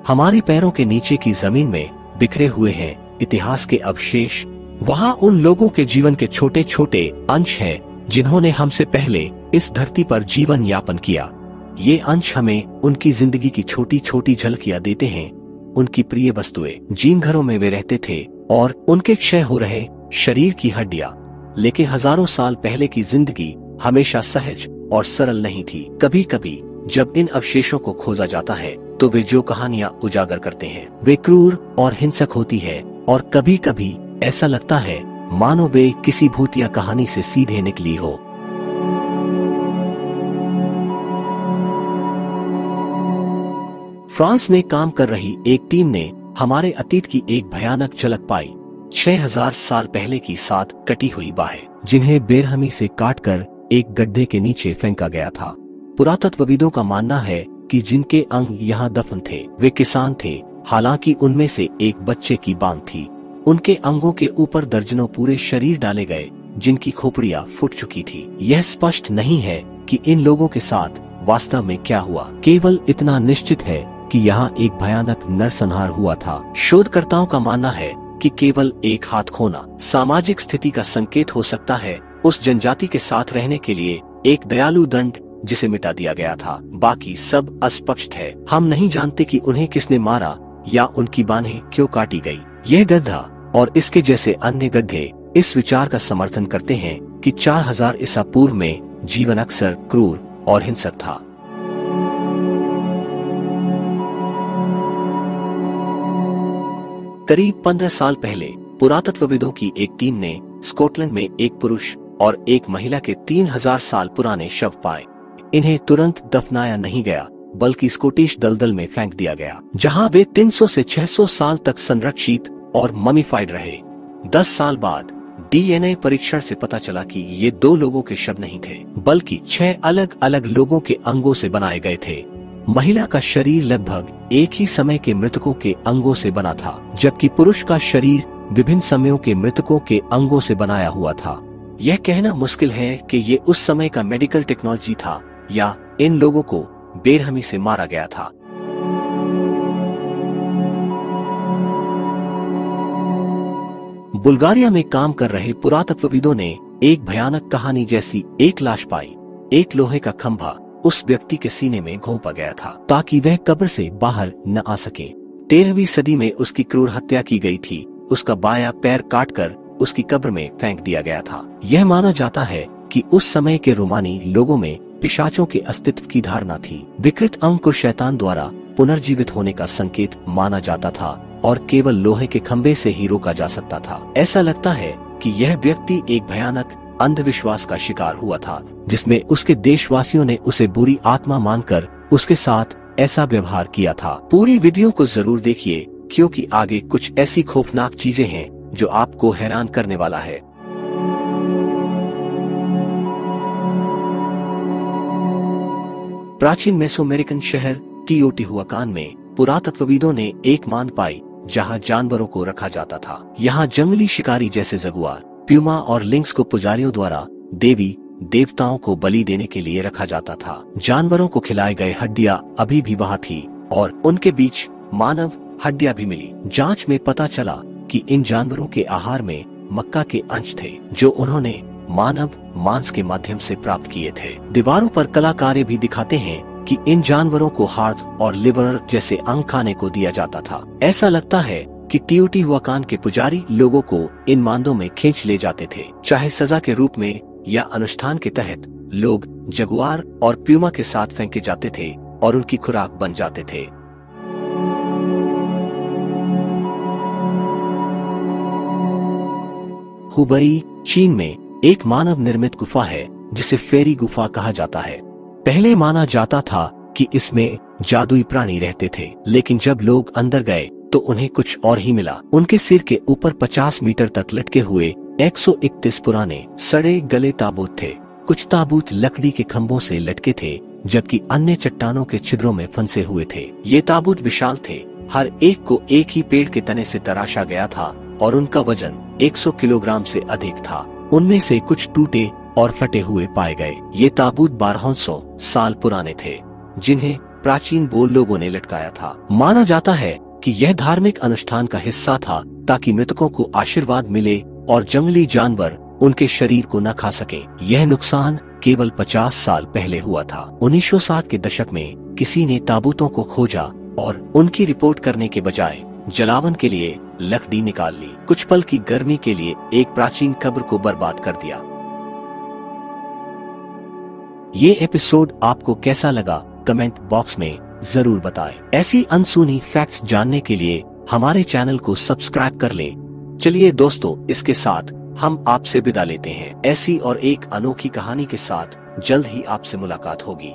हमारे पैरों के नीचे की जमीन में बिखरे हुए हैं इतिहास के अवशेष। वहाँ उन लोगों के जीवन के छोटे छोटे अंश हैं जिन्होंने हमसे पहले इस धरती पर जीवन यापन किया। ये अंश हमें उनकी जिंदगी की छोटी छोटी झलकियां देते हैं। उनकी प्रिय वस्तुएं, जिन घरों में वे रहते थे, और उनके क्षय हो रहे शरीर की हड्डियां। लेकिन हजारों साल पहले की जिंदगी हमेशा सहज और सरल नहीं थी। कभी कभी जब इन अवशेषों को खोजा जाता है तो वे जो कहानियां उजागर करते हैं वे क्रूर और हिंसक होती है, और कभी कभी ऐसा लगता है मानो वे किसी भूतिया कहानी से सीधे निकली हो। फ्रांस में काम कर रही एक टीम ने हमारे अतीत की एक भयानक झलक पाई। 6000 साल पहले की 7 कटी हुई बाहें, जिन्हें बेरहमी से काटकर एक गड्ढे के नीचे फेंका गया था। पुरातत्वविदों का मानना है कि जिनके अंग यहाँ दफन थे वे किसान थे, हालांकि उनमें से एक बच्चे की बांग थी। उनके अंगों के ऊपर दर्जनों पूरे शरीर डाले गए जिनकी खोपड़ियां फूट चुकी थी। यह स्पष्ट नहीं है कि इन लोगों के साथ वास्तव में क्या हुआ, केवल इतना निश्चित है कि यहाँ एक भयानक नरसंहार हुआ था। शोधकर्ताओं का मानना है कि केवल एक हाथ खोना सामाजिक स्थिति का संकेत हो सकता है, उस जनजाति के साथ रहने के लिए एक दयालु दंड जिसे मिटा दिया गया था। बाकी सब अस्पष्ट है। हम नहीं जानते कि उन्हें किसने मारा या उनकी बाहें क्यों काटी गई। यह गड्ढा और इसके जैसे अन्य गड्ढे इस विचार का समर्थन करते हैं कि 4000 ईसा पूर्व में जीवन अक्सर क्रूर और हिंसक था। करीब 15 साल पहले पुरातत्वविदों की एक टीम ने स्कॉटलैंड में एक पुरुष और एक महिला के 3000 साल पुराने शव पाए। इन्हें तुरंत दफनाया नहीं गया, बल्कि स्कॉटिश दलदल में फेंक दिया गया, जहां वे 300 से 600 साल तक संरक्षित और ममीफाइड रहे। 10 साल बाद डीएनए परीक्षण से पता चला कि ये 2 लोगों के शव नहीं थे, बल्कि 6 अलग अलग लोगों के अंगों से बनाए गए थे। महिला का शरीर लगभग एक ही समय के मृतकों के अंगों से बना था, जबकि पुरुष का शरीर विभिन्न समयों के मृतकों के अंगों से बनाया हुआ था। यह कहना मुश्किल है कि ये उस समय का मेडिकल टेक्नोलॉजी था या इन लोगों को बेरहमी से मारा गया था। बुल्गारिया में काम कर रहे पुरातत्वविदों ने एक भयानक कहानी जैसी एक लाश पाई। एक लोहे का खंभा उस व्यक्ति के सीने में घोंपा गया था ताकि वह कब्र से बाहर न आ सके। 13वीं सदी में उसकी क्रूर हत्या की गई थी। उसका बायां पैर काटकर उसकी कब्र में फेंक दिया गया था। यह माना जाता है कि उस समय के रोमानी लोगों में पिशाचों के अस्तित्व की धारणा थी। विकृत अंग को शैतान द्वारा पुनर्जीवित होने का संकेत माना जाता था और केवल लोहे के खंभे से ही रोका जा सकता था। ऐसा लगता है कि यह व्यक्ति एक भयानक अंधविश्वास का शिकार हुआ था, जिसमें उसके देशवासियों ने उसे बुरी आत्मा मानकर उसके साथ ऐसा व्यवहार किया था। पूरी वीडियो को जरूर देखिए, क्योंकि आगे कुछ ऐसी खौफनाक चीजें हैं जो आपको हैरान करने वाला है। प्राचीन मेसोअमेरिकन शहर टियोटिहुआकान में पुरातत्वविदों ने एक मांद पाई जहां जानवरों को रखा जाता था। यहाँ जंगली शिकारी जैसे जगुआर, प्यूमा और लिंक्स को पुजारियों द्वारा देवी देवताओं को बलि देने के लिए रखा जाता था। जानवरों को खिलाए गए हड्डियां अभी भी वहां थी और उनके बीच मानव हड्डियां भी मिली। जांच में पता चला कि इन जानवरों के आहार में मक्का के अंश थे, जो उन्होंने मानव मांस के माध्यम से प्राप्त किए थे। दीवारों पर कलाकारी भी दिखाते हैं कि इन जानवरों को हार्ट और लिवर जैसे अंग खाने को दिया जाता था। ऐसा लगता है कि टियोटिहुआकान के पुजारी लोगों को इन मांदों में खींच ले जाते थे, चाहे सजा के रूप में या अनुष्ठान के तहत। लोग जगुआर और प्यूमा के साथ फेंके जाते थे और उनकी खुराक बन जाते थे। हुबई, चीन में एक मानव निर्मित गुफा है जिसे फेरी गुफा कहा जाता है। पहले माना जाता था कि इसमें जादुई प्राणी रहते थे, लेकिन जब लोग अंदर गए तो उन्हें कुछ और ही मिला। उनके सिर के ऊपर 50 मीटर तक लटके हुए 131 पुराने सड़े गले ताबूत थे। कुछ ताबूत लकड़ी के खंभों से लटके थे, जबकि अन्य चट्टानों के छिद्रों में फंसे हुए थे। ये ताबूत विशाल थे, हर एक को एक ही पेड़ के तने से तराशा गया था और उनका वजन 100 किलोग्राम से अधिक था। उनमें से कुछ टूटे और फटे हुए पाए गए। ये ताबूत 1200 साल पुराने थे, जिन्हें प्राचीन बोल लोगों ने लटकाया था। माना जाता है कि यह धार्मिक अनुष्ठान का हिस्सा था ताकि मृतकों को आशीर्वाद मिले और जंगली जानवर उनके शरीर को न खा सके। यह नुकसान केवल 50 साल पहले हुआ था। 1960 के दशक में किसी ने ताबूतों को खोजा और उनकी रिपोर्ट करने के बजाय जलावन के लिए लकड़ी निकाल ली। कुछ पल की गर्मी के लिए एक प्राचीन कब्र को बर्बाद कर दिया। ये एपिसोड आपको कैसा लगा कमेंट बॉक्स में जरूर बताएं। ऐसी अनसुनी फैक्ट्स जानने के लिए हमारे चैनल को सब्सक्राइब कर लें। चलिए दोस्तों, इसके साथ हम आपसे विदा लेते हैं। ऐसी और एक अनोखी कहानी के साथ जल्द ही आपसे मुलाकात होगी।